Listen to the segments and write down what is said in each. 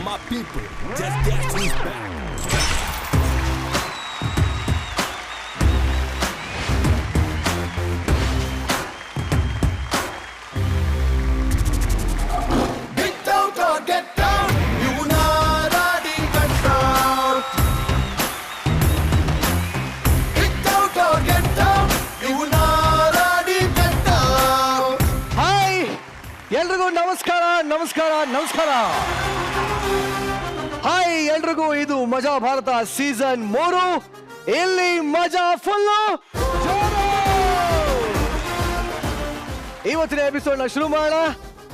my people, just dance who's back. ಎಲ್ರಿಗೂ ನಮಸ್ಕಾರ ನಮಸ್ಕಾರ ನಮಸ್ಕಾರ. ಹಾಯ್ ಎಲ್ರಿಗೂ, ಇದು ಮಜಾ ಭಾರತ ಸೀಸನ್ 3. ಇಲ್ಲಿ ಮಜಾ ಫುಲ್ಲು. ಇವತ್ತಿನ ಎಪಿಸೋಡ್ ನ ಶುರು ಮಾಡೋಣ.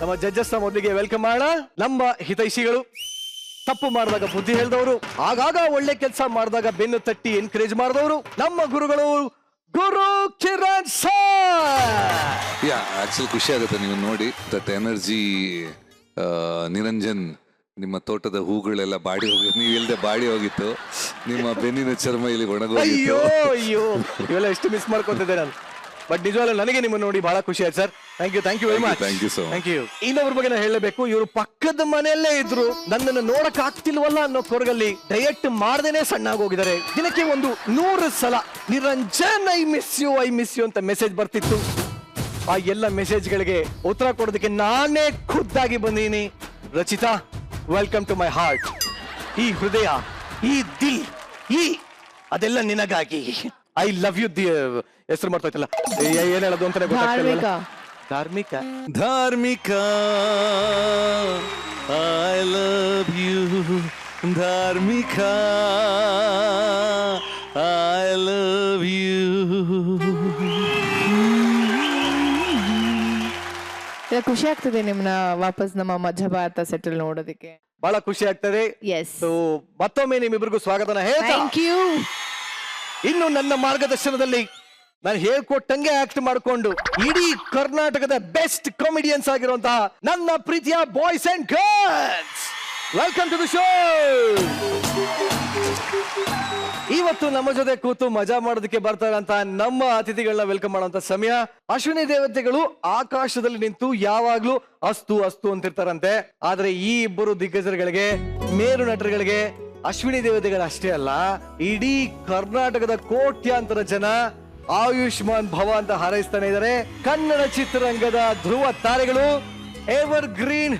ನಮ್ಮ ಜಡ್ಜಸ್ ಮೊದಲಿಗೆ ವೆಲ್ಕಮ್ ಮಾಡೋಣ. ನಮ್ಮ ಹಿತೈಷಿಗಳು, ತಪ್ಪು ಮಾಡಿದಾಗ ಬುದ್ಧಿ ಹೇಳಿದವರು, ಆಗಾಗ ಒಳ್ಳೆ ಕೆಲಸ ಮಾಡಿದಾಗ ಬೆನ್ನು ತಟ್ಟಿ ಎನ್ಕರೇಜ್ ಮಾಡಿದವರು, ನಮ್ಮ ಗುರುಗಳು ಗುರು ಕಿರಣ್ ಸರ್. ಆಕ್ಚುಲಿ ಖುಷಿ ಆಗುತ್ತೆ ನೀವು ನೋಡಿ ದಟ್ ಎನರ್ಜಿ. ನಿರಂಜನ್, ನಿಮ್ಮ ತೋಟದ ಹೂಗಳೆಲ್ಲ ಬಾಡಿ ಹೋಗಿತ್ತು, ನೀವು ಇಲ್ಲದೆ ಬಾಡಿ ಹೋಗಿತ್ತು, ನಿಮ್ಮ ಬೆನ್ನಿನ ಚರ್ಮ ಇಲ್ಲಿ ಒಣಗೋಗಿತ್ತು. ಅಯ್ಯೋ ಇವೆಲ್ಲ ಎಷ್ಟು ಮಿಸ್ ಮಾಡ್ಕೊತಿದ್ದೆ ನಾನು. ಬಟ್ ನಿಜವಾಗ್ಲೂ ನನಗೆ ನಿಮ್ಮನ್ನು ನೋಡಿ ಬಹಳ ಖುಷಿ ಆಯ್ತು sir. Thank you very much. Thank you. ಇನ್ನೊಬ್ಬರ ಬಗ್ಗೆ ನಾನು ಹೇಳಬೇಕು, ಇವರು ಪಕ್ಕದ ಮನೆಯಲ್ಲೇ ಇದ್ರು, ನನ್ನನ್ನು ನೋಡಕ್ ಆಗ್ತಿಲ್ವಲ್ಲ ಅನ್ನೋ ಕೊರಗಲ್ಲಿ ಡಯಟ್ ಮಾಡ್ದೇನೆ ಸಣ್ಣಾಗಿ ಹೋಗಿದ್ದಾರೆ. ದಿನಕ್ಕೆ 100 ಸಲ ನಿರಂಜನ್ ಐ ಮಿಸ್ ಯು ಅಂತ ಮೆಸೇಜ್ ಬರ್ತಿತ್ತು. ಆ ಎಲ್ಲ ಮೆಸೇಜ್ಗಳಿಗೆ ಉತ್ತರ ಕೊಡೋದಕ್ಕೆ ನಾನೇ ಖುದ್ದಾಗಿ ಬಂದೀನಿ. Rachita, welcome to my heart. ಈ ಹೃದಯ, ಈ ದಿಲ್, ಅದೆಲ್ಲ ನಿನಗಾಗಿ. I love you. ಹೆಸರು ಮಾಡ್ತೈತಲ್ಲ, ಏನ್ ಹೇಳೋದು ಅಂತಾನೆ ಗೊತ್ತಾಗ್ತಿಲ್ಲ. Dharmika I love you. Dharmika I love you. ಖುಷಿ ಆಗ್ತದೆ ನಿಮ್ನ ವಾಪಸ್ ನಮ್ಮ ಮಜಾ ಭಾರತ ಸೆಟಲ್ ನೋಡೋದಕ್ಕೆ. ಬಹಳ ಖುಷಿ ಆಗ್ತದೆ. ಮತ್ತೊಮ್ಮೆ ನಿಮ್ಮಿಬ್ಬರಿಗೂ ಸ್ವಾಗತನ ಹೇಳ್ತಾ, ಇನ್ನು ನನ್ನ ಮಾರ್ಗದರ್ಶನದಲ್ಲಿ ನಾನು ಹೇಳ್ಕೊಟ್ಟಂಗೆ ಆಕ್ಟ್ ಮಾಡಿಕೊಂಡು ಇಡೀ ಕರ್ನಾಟಕದ ಬೆಸ್ಟ್ ಕಾಮಿಡಿಯನ್ಸ್ ಆಗಿರುವಂತಹ ನನ್ನ ಪ್ರೀತಿಯ boys and girls, welcome to the show. ಇವತ್ತು ನಮ್ಮ ಜೊತೆ ಕೂತು ಮಜಾ ಮಾಡೋದಕ್ಕೆ ಬರ್ತಾರಂತ ನಮ್ಮ ಅತಿಥಿಗಳನ್ನ ವೆಲ್ಕಮ್ ಮಾಡುವಂತ ಸಮಯ. ಅಶ್ವಿನಿ ದೇವತೆಗಳು ಆಕಾಶದಲ್ಲಿ ನಿಂತು ಯಾವಾಗ್ಲೂ ಅಸ್ತು ಅಸ್ತು ಅಂತಿರ್ತಾರಂತೆ. ಆದ್ರೆ ಈ ಇಬ್ಬರು ದಿಗ್ಗಜರುಗಳಿಗೆ, ಮೇರು ನಟರುಗಳಿಗೆ ಅಶ್ವಿನಿ ದೇವತೆಗಳು ಅಷ್ಟೇ ಅಲ್ಲ, ಇಡೀ ಕರ್ನಾಟಕದ ಕೋಟ್ಯಾಂತರ ಜನ ಆಯುಷ್ಮಾನ್ ಭವ ಅಂತ ಹಾರೈಸ್ತಾನೆ ಇದ್ದಾರೆ. ಕನ್ನಡ ಚಿತ್ರರಂಗದ ಧ್ರುವ ತಾರೆಗಳು, evergreen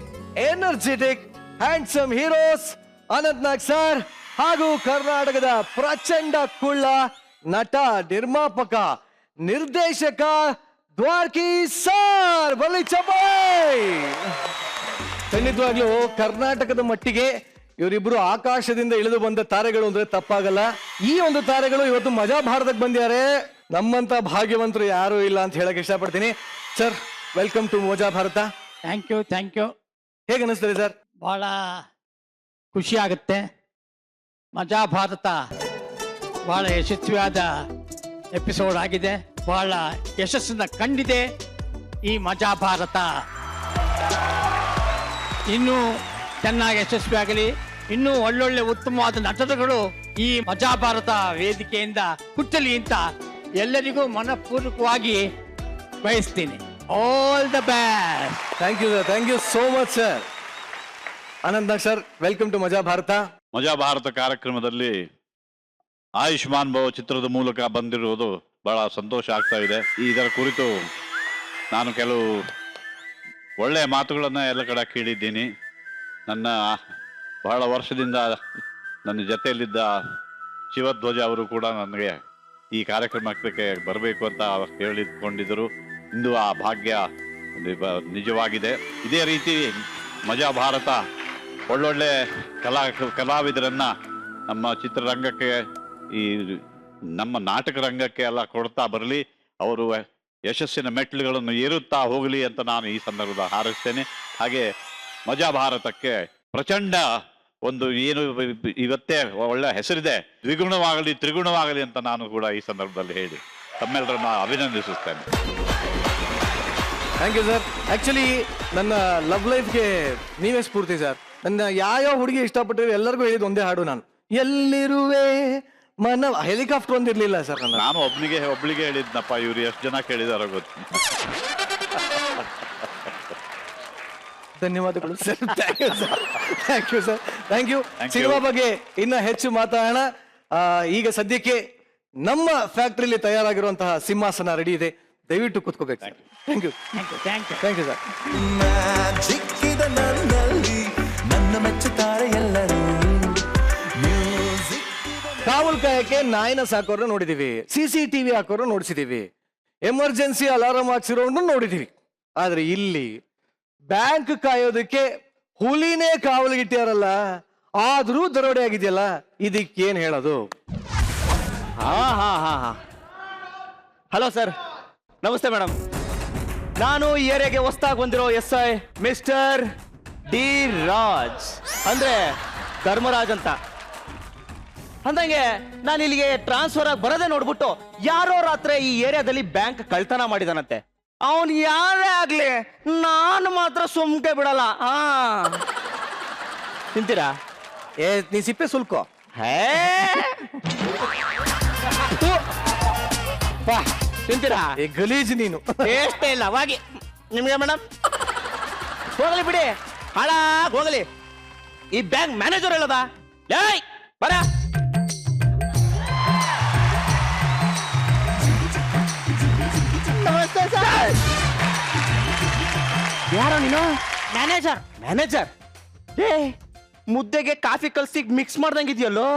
energetic handsome heroes Anant Nag sir ಹಾಗೂ ಕರ್ನಾಟಕದ ಪ್ರಚಂಡ ಕುಳ್ಳ ನಟ, ನಿರ್ದೇಶಕ ದ್ವಾರಕಿ ಸರ್. ಬಲಿ ಚಪಾಯ್. ಖಂಡಿತವಾಗ್ಲೂ ಕರ್ನಾಟಕದ ಮಟ್ಟಿಗೆ ಇವರಿಬ್ರು ಆಕಾಶದಿಂದ ಇಳಿದು ಬಂದ ತಾರೆಗಳು ಅಂದ್ರೆ ತಪ್ಪಾಗಲ್ಲ. ಈ ಒಂದು ತಾರೆಗಳು ಇವತ್ತು ಮಜಾ ಭಾರತಕ್ಕೆ ಬಂದಿದ್ದಾರೆ. ನಮ್ಮಂತ ಭಾಗ್ಯವಂತರು ಯಾರು ಇಲ್ಲ ಅಂತ ಹೇಳಕ್ ಇಷ್ಟಪಡ್ತೀನಿ. Sir, welcome to Maja Bharat. Thank you. ಹೇಗೆ ಅನಿಸ್ತದೆ ಸರ್? ಬಹಳ ಖುಷಿ ಆಗುತ್ತೆ. ಮಜಾ ಭಾರತ ಬಹಳ ಯಶಸ್ವಿಯಾದ ಎಪಿಸೋಡ್ ಆಗಿದೆ. ಬಹಳ ಯಶಸ್ಸನ್ನ ಕಂಡಿದೆ ಈ ಮಜಾ ಭಾರತ. ಇನ್ನೂ ಚೆನ್ನಾಗಿ ಯಶಸ್ವಿಯಾಗಲಿ. ಇನ್ನೂ ಒಳ್ಳೊಳ್ಳೆ ಉತ್ತಮವಾದ ನಟರುಗಳು ಈ ಮಜಾ ಭಾರತ ವೇದಿಕೆಯಿಂದ ಹುಟ್ಟಲಿ ಅಂತ ಎಲ್ಲರಿಗೂ ಮನಪೂರ್ವಕವಾಗಿ ಬಯಸ್ತೀನಿ. All the best. Thank you so much sir. Anant Nag sir, welcome to Maja Bharata. ಮಜಾ ಭಾರತ ಕಾರ್ಯಕ್ರಮದಲ್ಲಿ ಆಯುಷ್ಮಾನ್ ಭವ ಚಿತ್ರದ ಮೂಲಕ ಬಂದಿರುವುದು ಬಹಳ ಸಂತೋಷ ಆಗ್ತಾ ಇದೆ. ಇದರ ಕುರಿತು ನಾನು ಕೆಲವು ಒಳ್ಳೆಯ ಮಾತುಗಳನ್ನು ಎಲ್ಲ ಕಡೆ ಕೇಳಿದ್ದೀನಿ. ನನ್ನ ಬಹಳ ವರ್ಷದಿಂದ ನನ್ನ ಜೊತೆಯಲ್ಲಿದ್ದ ಶಿವಧ್ವಜ ಅವರು ಕೂಡ ನನಗೆ ಈ ಕಾರ್ಯಕ್ರಮಕ್ಕೆ ಬರಬೇಕು ಅಂತ ಹೇಳಿಕೊಂಡಿದ್ದರು. ಇಂದು ಆ ಭಾಗ್ಯ ನಿಜವಾಗಿದೆ. ಇದೇ ರೀತಿ ಮಜಾ ಭಾರತ ಒಳ್ಳೊಳ್ಳೆ ಕಲಾವಿದರನ್ನ ನಮ್ಮ ಚಿತ್ರರಂಗಕ್ಕೆ, ಈ ನಮ್ಮ ನಾಟಕ ರಂಗಕ್ಕೆ ಎಲ್ಲ ಕೊಡ್ತಾ ಬರಲಿ. ಅವರು ಯಶಸ್ಸಿನ ಮೆಟ್ಟಿಲುಗಳನ್ನು ಏರುತ್ತಾ ಹೋಗಲಿ ಅಂತ ನಾನು ಈ ಸಂದರ್ಭದ ಹಾರೈಸ್ತೇನೆ. ಹಾಗೆ ಮಜಾ ಭಾರತಕ್ಕೆ ಪ್ರಚಂಡ ಒಂದು ಏನು ಇವತ್ತೇ ಒಳ್ಳೆ ಹೆಸರಿದೆ, ದ್ವಿಗುಣವಾಗಲಿ ತ್ರಿಗುಣವಾಗಲಿ ಅಂತ ನಾನು ಕೂಡ ಈ ಸಂದರ್ಭದಲ್ಲಿ ಹೇಳಿ ತಮ್ಮೆಲ್ಲರನ್ನ ಅಭಿನಂದಿಸುತ್ತೇನೆ. Thank you sir. ಆಕ್ಚುಲಿ ನನ್ನ ಲವ್ ಲೈಫ್ಗೆ ನೀವೇ ಸ್ಫೂರ್ತಿ ಸರ್. ನನ್ನ ಯಾವ ಹುಡುಗಿ ಇಷ್ಟಪಟ್ಟಿರೋ ಎಲ್ಲರಿಗೂ ಹೇಳಿದ ಒಂದೇ ಹಾಡು ನಾನು, ಎಲ್ಲಿರುವೆ ಮನ. ಹೆಲಿಕಾಪ್ಟರ್ ಒಂದಿರ್ಲಿಲ್ಲ ಸರ್. ನಾನು ಒಬ್ಳಿಗೆ ಹೇಳಿದ್ನಪ್ಪ, ಇವ್ರು ಎಷ್ಟು ಜನ ಕೇಳಿದಾರೋ ಗೊತ್ತು. ಧನ್ಯವಾದಗಳು sir. Thank you sir. Thank you sir. Thank you. Thank you. Cinema ಬಗ್ಗೆ ಇನ್ನ ಹೆಚ್ಚು ಮಾತಾಡೋಣ. ಈಗ ಸದ್ಯಕ್ಕೆ ನಮ್ಮ ಫ್ಯಾಕ್ಟರಿಲಿ ತಯಾರಾಗಿರುವಂತಹ ಸಿಂಹಾಸನ ರೆಡಿ ಇದೆ, ದಯವಿಟ್ಟು ಕೂತ್ಕೋಬೇಕು. Thank you. Thank you sir. ಚಿಕ್ಕಿದ ನನ್ನಲ್ಲಿ ನನ್ನ ಮೆಚ್ಚುತ್ತಾರೆ ಎಲ್ಲರೂ. ಕಾವಲ್ ಕಾಯಕ್ಕೆ ನಾಯಿನ ಸಾಕೋರ್ನ ನೋಡಿದೀವಿ, CCTV ಹಾಕೋರು ನೋಡಿಸಿದೀವಿ, ಎಮರ್ಜೆನ್ಸಿ ಅಲಾರಾಮ್ ಹಾಕ್ಸಿರೋನು ನೋಡಿದೀವಿ. ಆದ್ರೆ ಇಲ್ಲಿ ಬ್ಯಾಂಕ್ ಕಾಯೋದಕ್ಕೆ ಹುಲಿನೇ ಕಾವಲಿಗಿಟ್ಟಾರಲ್ಲ, ಆದ್ರೂ ದರೋಡೆ ಆಗಿದೆಯಲ್ಲ, ಇದಕ್ಕೇನ್ ಹೇಳೋದು? ಹಲೋ ಸರ್, ನಮಸ್ತೆ ಮೇಡಮ್. ನಾನು ಈ ಏರಿಯಾಗೆ ಹೊಸದಾಗಿ ಬಂದಿರೋ SI ಮಿಸ್ಟರ್ ಡಿ ರಾಜ್, ಅಂದ್ರೆ ಧರ್ಮರಾಜ್ ಅಂತ. ಅಂದಂಗೆ ನಾನು ಇಲ್ಲಿಗೆ ಟ್ರಾನ್ಸ್ಫರ್ ಆಗಿ ಬರೋದೇ ನೋಡ್ಬಿಟ್ಟು ಯಾರೋ ರಾತ್ರಿ ಈ ಏರಿಯಾದಲ್ಲಿ ಬ್ಯಾಂಕ್ ಕಳ್ತನ ಮಾಡಿದಾನಂತೆ. ಅವನು ಯಾರೇ ಆಗ್ಲಿ ನಾನು ಮಾತ್ರ ಸುಮ್ಕೆ ಬಿಡಲ್ಲ. ತಿಂತೀರಾ? ನೀ ಸಿಪ್ಪೆ ಸುಲ್ಕೋ. ತಿಂತೀರಾ? ಗಲೀಜ್ ನೀನು. ಟೇಸ್ಟೇ ಇಲ್ಲ ಅವಾಗಿ ನಿಮ್ಗೆ ಮೇಡಮ್. ಹೋಗಲಿ ಬಿಡಿ, ಹಾಳಾಗ್ ಹೋಗಲಿ. ಈ ಬ್ಯಾಂಕ್ ಮ್ಯಾನೇಜರ್ ಹೇಳದ ಏಯ್ ಬರ. ನಮಸ್ತೆ ಸರ್. ಯಾರೋ ನೀನು? ಮ್ಯಾನೇಜರ್. ಮ್ಯಾನೇಜರ್? ಏ ಮುದ್ದೆಗೆ ಕಾಫಿ ಕಲ್ಸಿ ಮಿಕ್ಸ್ ಮಾಡ್ದಂಗಿದ್ಯಲ್ಲೋ.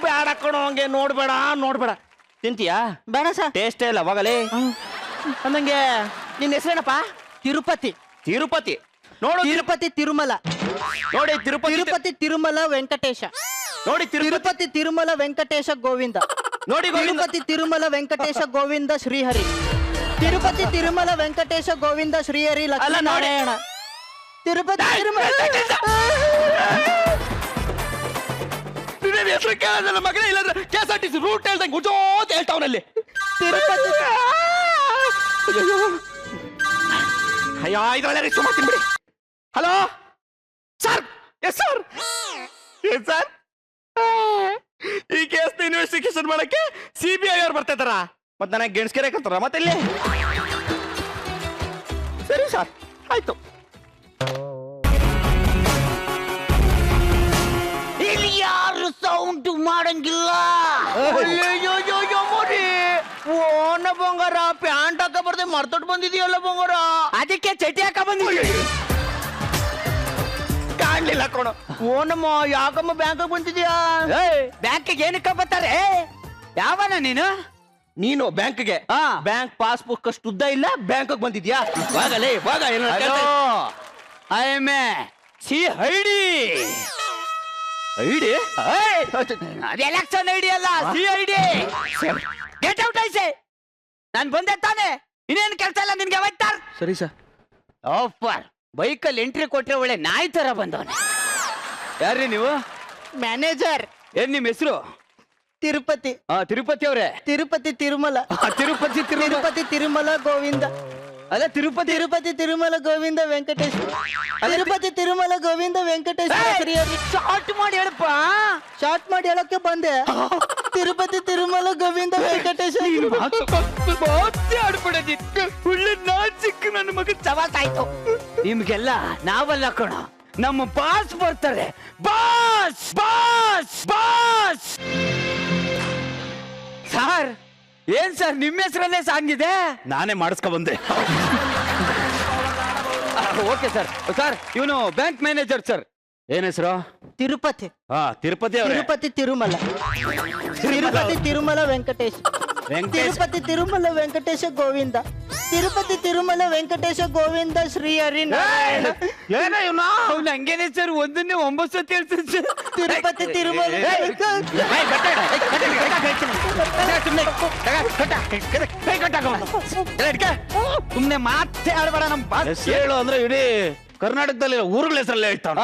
ಬೇಡ ಕಣೋ, ಹಂಗೆ ನೋಡ್ಬೇಡ ನೋಡ್ಬೇಡ. ತಿಂತೀಯಾ? ಬೇಡ ಸರ್, ಟೇಸ್ಟೇ ಇಲ್ಲ. ಹೋಗಲಿ. ಅಂದಂಗೆ ನಿನ್ನ ಹೆಸರೇನಪ್ಪ? ತಿರುಪತಿ. ತಿರುಪತಿ ನೋಡು, ತಿರುಪತಿ ತಿರುಮಲ ನೋಡಿ. ತಿರುಪತಿ ತಿರುಮಲ ವೆಂಕಟೇಶ ನೋಡಿ. ತಿರುಪತಿ ತಿರುಮಲ ವೆಂಕಟೇಶ ಗೋವಿಂದ ನೋಡಿ. ತಿರುಪತಿ ತಿರುಮಲ ವೆಂಕಟೇಶ ಗೋವಿಂದ ಶ್ರೀಹರಿ. ತಿರುಪತಿ ತಿರುಮಲ ವೆಂಕಟೇಶ ಗೋವಿಂದ ಶ್ರೀಹರಿ ಲಕ್ಷ್ಮೀನಾರಾಯಣ. ತಿರುಪತಿ ತಿರುಮಲ ಹೆಸರು ಕೇಳೋದಲ್ಲ ಮಗನೇ, ಇಲ್ಲಾಂದ್ರೆ KSRTC ರೂಟ್ ಹೇಳ್ದಂಗೆ ಗುಜೋತ್ ಹೇಳ್ತಾವನಲ್ಲಿ. ತಿರುಪತಿ ಅಯ್ಯೋ ಇದ್ರೊಳ್ಳೆ ರಿಕ್ಷಾ ಮಾಡ್ತೀನಿ ಬಿಡಿ. Hello sir. Yes sir. ಏನ್ ಸರ್, ಈ ಕೇಸ್ ಇನ್ವೆಸ್ಟಿಗೇಷನ್ ಮಾಡಕ್ಕೆ CBI ಅವ್ರು ಬರ್ತಾ ಇದಾರ, ಮತ್ತೆ ನನಗೆ ಗೆಣಸ್ಕೆರೆ ಕರ್ತಾರ ಮತ್ತೆ ಇಲ್ಲಿ. ಸರಿ ಸರ್, ಆಯ್ತು. ಇಲ್ಲಿ ಯಾರು ಸೌಂಡ್ ಮಾಡಂಗಿಲ್ಲ. ಓನ ಬಂಗಾರ, ಪ್ಯಾಂಟ್ ಹಾಕ ಬರ್ದೆ ಮರ್ತೊಟ್ಟು ಬಂದಿದೀಯಲ್ಲ ಬಂಗಾರ, ಅದಕ್ಕೆ ಚಟಿ ಹಾಕ ಬಂದಿದ್ದೀವಿ. ಕಾಣ್ಲಿಲ್ಲ ಕೊಡು. ಓನಮ್ಮ ಯಾಕಮ್ಮ ಬ್ಯಾಂಕ್ ಬಂದಿದ್ಯಾ? ಬ್ಯಾಂಕಿಗೆ ಏನಕ್ಕ ಬರ್ತಾರೆ? ಯಾವನ ನೀನು? ನೀನು ಬ್ಯಾಂಕ್ಗೆ ಬ್ಯಾಂಕ್ ಪಾಸ್ಬುಕ್ ಅಷ್ಟು ಉದ್ದ ಇಲ್ಲ, ಬ್ಯಾಂಕ್ ಬಂದಿದ್ಯಾ? ವಾಗಲೇ ವಾಗ. I am CID. ಐಡಿ? ಅದು ಎಲೆಕ್ಷನ್ ಐಡಿ ಅಲ್ಲ, CID. ಗೆಟ್ ಔಟ್ ಐಸೆ. ನಾನು ಬಂದೆ ತಾನೆ, ಇನ್ನೇನು ಕೆಲಸ ಇಲ್ಲ ನಿನ್ಗೆ. ಹೋಯ್ತಾರ. ಸರಿ ಸರ್. ಆಫರ್ ಬೈಕಲ್ಲಿ ಎಂಟ್ರಿ ಕೊಟ್ರೆ ಒಳ್ಳೆ ನಾಯಿ ತರ ಬಂದವನೆ. ಯಾರ್ರಿ ನೀವು? ಮ್ಯಾನೇಜರ್. ಏನ್ ನಿಮ್ ಹೆಸರು? ತಿರುಪತಿ. ತಿರುಪತಿ ಅವ್ರೆ? ತಿರುಪತಿ ತಿರುಮಲ. ತಿರುಪತಿ ತಿರುಪತಿ ತಿರುಮಲ ಗೋವಿಂದ. ಅಲ್ಲ ತಿರುಪತಿ ತಿರುಮಲ ಗೋವಿಂದ ವೆಂಕಟೇಶ್. ತಿರುಪತಿ ತಿರುಮಲ ಗೋವಿಂದ ವೆಂಕಟೇಶ್. ಶಾರ್ಟ್ ಮಾಡಿ ಹೇಳಪ್ಪ. ಶಾರ್ಟ್ ಮಾಡಿ ಹೇಳಕ್ಕೆ ಬಂದೆ. ತಿರುಪತಿ ತಿರುಮಲ ಗೋವಿಂದ ವೆಂಕಟೇಶ್. ಆಡ್ಬಿಡೋದಿತ್ತು ಒಳ್ಳೆ ನಾಚಿಕ್ ನನ್ನ ಮಗ ಸವಾಸ್ ಆಯ್ತು. ನಿಮ್ಗೆಲ್ಲ ನಾವಲ್ಲ ಕಣ, ನಮ್ಮ ಬಾಸ್ ಬರ್ತಾರೆ. Boss boss boss. ಸರ್ ಏನ್ ಸರ್ ನಿಮ್ಮ ಹೆಸರಲ್ಲೇ ಸಾಂಗ್ ಇದೆ? ನಾನೇ ಮಾಡಿಸ್ಕೊ ಬಂದೆ. Okay sir. ಸರ್ ಇವನು ಬ್ಯಾಂಕ್ ಮ್ಯಾನೇಜರ್ ಸರ್. ಏನ್ ಹೆಸರು? ತಿರುಪತಿ. ತಿರುಪತಿ ತಿರುಪತಿ ತಿರುಮಲ. ತಿರುಪತಿ ತಿರುಮಲ ವೆಂಕಟೇಶ್. ತಿರುಪತಿ ತಿರುಮಲ ವೆಂಕಟೇಶ ಗೋವಿಂದ. ತಿರುಪತಿ ತಿರುಮಲ ವೆಂಕಟೇಶ ಗೋವಿಂದ ಶ್ರೀಹರಿ ನಾರಾಯಣ. ಏನ ಇವನು? ಅವ್ನು ಹಂಗೇನೆ ಸರ್, ಒಂದನ್ನೇ 9 ಸತಿ ಹೇಳ್ತೀನಿ ಸರ್. ತಿರುಪತಿ ತಿರುಮಲ ಸುಮ್ನೆ ಮಾತೇ ಆಡ್ಬೇಡ. ನಮ್ ಬಾಸ್ ಹೇಳು ಅಂದ್ರೆ ಇಡೀ ಕರ್ನಾಟಕದಲ್ಲಿ ಊರುಗಳ ಹೆಸರಲ್ಲೇ ಹೇಳ್ತಾವ.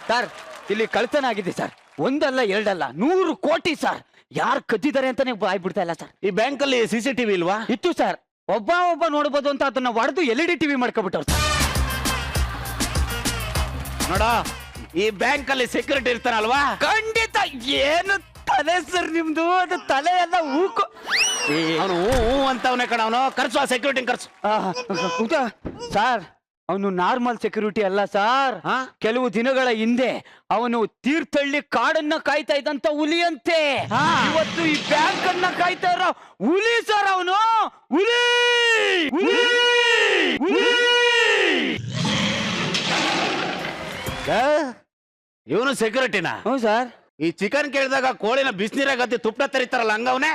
ಸರ್ ಇಲ್ಲಿ ಕಳ್ತನ ಆಗಿದೆ ಸರ್. ಒಂದಲ್ಲ ಎರಡಲ್ಲ 100 ಕೋಟಿ ಸರ್. ಯಾರು ಕದ್ದಿದ್ದಾರೆ ಅಂತಾನೆ ಬಾಯ್ಬಿಡ್ತಾ ಇಲ್ಲ ಸರ್. ಈ ಬ್ಯಾಂಕ್ ಅಲ್ಲಿ CCTV ಇಲ್ವಾ? ಇತ್ತು ಸರ್. ಒಬ್ಬ ನೋಡ್ಬೋದು ಅಂತ ಅದನ್ನ ಹೊಡೆದು LED TV ಮಾಡ್ಕೊಬಿಟ್ಟವ್ರು ಸರ್. ನೋಡ, ಈ ಬ್ಯಾಂಕ್ ಅಲ್ಲಿ ಸೆಕ್ಯೂರಿಟಿ ಇರ್ತಾರಲ್ವಾ? ಖಂಡಿತ. ಏನು ತಲೆ ಸರ್ ನಿಮ್ದು? ಅದು ತಲೆ ಎಲ್ಲ ಹೂಕು ಅವನು ಹೂ ಅಂತವನೇ ಕಣ ಅವನು. ಕರ್ಸು ಆ ಸೆಕ್ಯೂರಿಟಿ ಕರ್ಸು. ಸರ್ ಅವನು ನಾರ್ಮಲ್ ಸೆಕ್ಯೂರಿಟಿ ಅಲ್ಲ ಸರ್. ಕೆಲವು ದಿನಗಳ ಹಿಂದೆ ಅವನು ತೀರ್ಥಹಳ್ಳಿ ಕಾಡನ್ನ ಕಾಯ್ತಾ ಇದ್ದಂತ ಹುಲಿಯಂತೆ. ಇವತ್ತು ಈ ಬ್ಯಾಂಕ್ ಅನ್ನ ಕಾಯ್ತಾ ಇರೋ ಹುಲಿ ಸರ್ ಅವನು. ಹುಲಿ ಇವನು ಸೆಕ್ಯೂರಿಟಿನ? ಹ್ಞೂ ಸರ್. ಈ ಚಿಕನ್ ಕೇಳಿದಾಗ ಕೋಳಿನ ಬಿಸಿನೀರಾಗ ಗದ್ದೆ ತುಪ್ಪ ತರಿತಾರಲ್ಲ ಹಂಗವನೇ.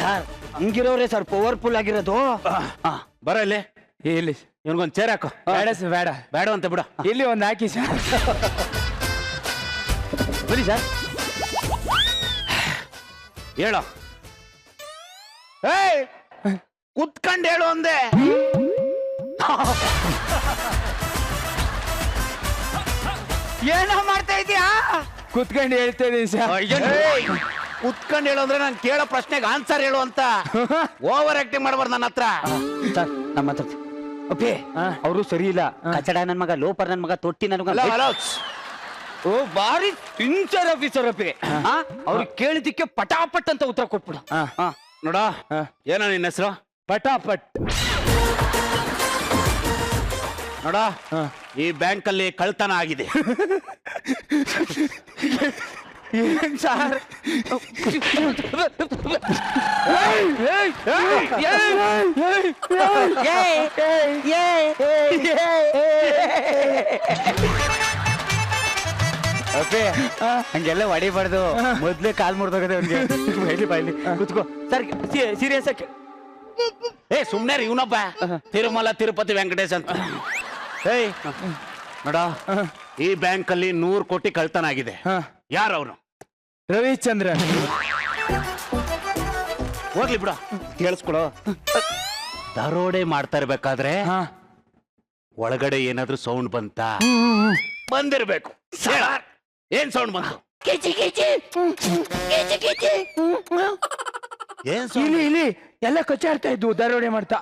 ಸರ್ ಹಂಗಿರೋರೆ ಸರ್ ಪವರ್ಫುಲ್ ಆಗಿರೋದು. ಬರ ಇಲ್ಲಿ. ಇಲ್ಲಿ ಇವನ್ಗೊಂದ್ ಚೇರ್ ಹಾಕು. ಬೇಡ ಸರ್, ಬೇಡ ಬೇಡ ಅಂತ ಬಿಡ. ಇಲ್ಲಿ ಒಂದು ಹಾಕಿ ಸರ್. ಬನ್ನಿ ಸರ್. ಹೇಳು. ಏಯ್ ಕುತ್ಕಂಡ್ ಹೇಳು ಅಂದೆ. ಏನೋ ಮಾಡ್ತಾ ಇದೀಯಾ? ಕುತ್ಕೊಂಡು ಹೇಳ್ತಾ ಇದೀನಿ ಸರ್. ಕುತ್ಕಂಡ್ ಹೇಳು ಅಂದ್ರೆ ನಾನು ಕೇಳೋ ಪ್ರಶ್ನೆಗೆ ಆನ್ಸರ್ ಹೇಳು ಅಂತ. ಓವರ್ ಆಕ್ಟಿಂಗ್ ಮಾಡಬಾರ್ದು ನನ್ನ ಹತ್ರ. ಸರ್ ನಮ್ಮ ಹತ್ರ ಓಕೆ ಅವರು ಸರಿ ಇಲ್ಲ. ಕಚಡ ನನ್ ಮಗ, ಲೋಪರ್ ನನ್ ಮಗ, ತೊಟ್ಟಿ ನನ್ ಮಗ. ಓ ಬಾರಿ ಸಿನ್ಸಿಯರ್ ಆಫೀಸರ್ ಅಪ್ಪಿ. ಅವ್ರಿಗೆ ಕೇಳಿದಕ್ಕೆ ಪಟಾಪಟ್ ಅಂತ ಉತ್ತರ ಕೊಟ್ಬಿಡು. ನೋಡ, ಏನೋ ನಿನ್ನ ಹೆಸರು? ಪಟಾಪಟ್. ನೋಡ, ಈ ಬ್ಯಾಂಕ್ ಅಲ್ಲಿ ಕಳ್ತನ ಆಗಿದೆ. ಏನ್ ಸರ್? ಓಕೆ ಹಂಗೆಲ್ಲ ಹೊಡಿಬಾರ್ದು. ಮೊದ್ಲೇ ಕಾಲ್ ಮುರಿದೋಗದೆ ಅವ್ನಿಗೆ. ಬೈಲಿ ಬೈಲಿ ಕುತ್ಕೋ ಸರ್. ಸೀರಿಯಸ್ ಆಗಿ ಸುಮ್ನೆ ಇವನೊಬ್ಬ ತಿರುಮಲ ತಿರುಪತಿ ವೆಂಕಟೇಶ್ ಅಂತ. ಏಯ್ ನೋಡ, ಈ ಬ್ಯಾಂಕ್ ಅಲ್ಲಿ 100 ಕೋಟಿ ಕಳ್ತನ ಆಗಿದೆ. ಯಾರು ಅವನು? ರವಿಚಂದ್ರನ್. ಹೋಗ್ಲಿ ಬಿಡ, ಕೇಳಿಸ್ಕೊಳೋ. ದರೋಡೆ ಮಾಡ್ತಾ ಇರ್ಬೇಕಾದ್ರೆ ಒಳಗಡೆ ಏನಾದ್ರೂ ಸೌಂಡ್ ಬಂತ? ಬಂದಿರ್ಬೇಕು. ಏನ್ ಸೌಂಡ್ ಬಂತು? ಇಲ್ಲಿ ಇಲ್ಲಿ ಎಲ್ಲ ಕಚ್ಚಾಡ್ತಾ ಇದ್ವು ದರೋಡೆ ಮಾಡ್ತಾ.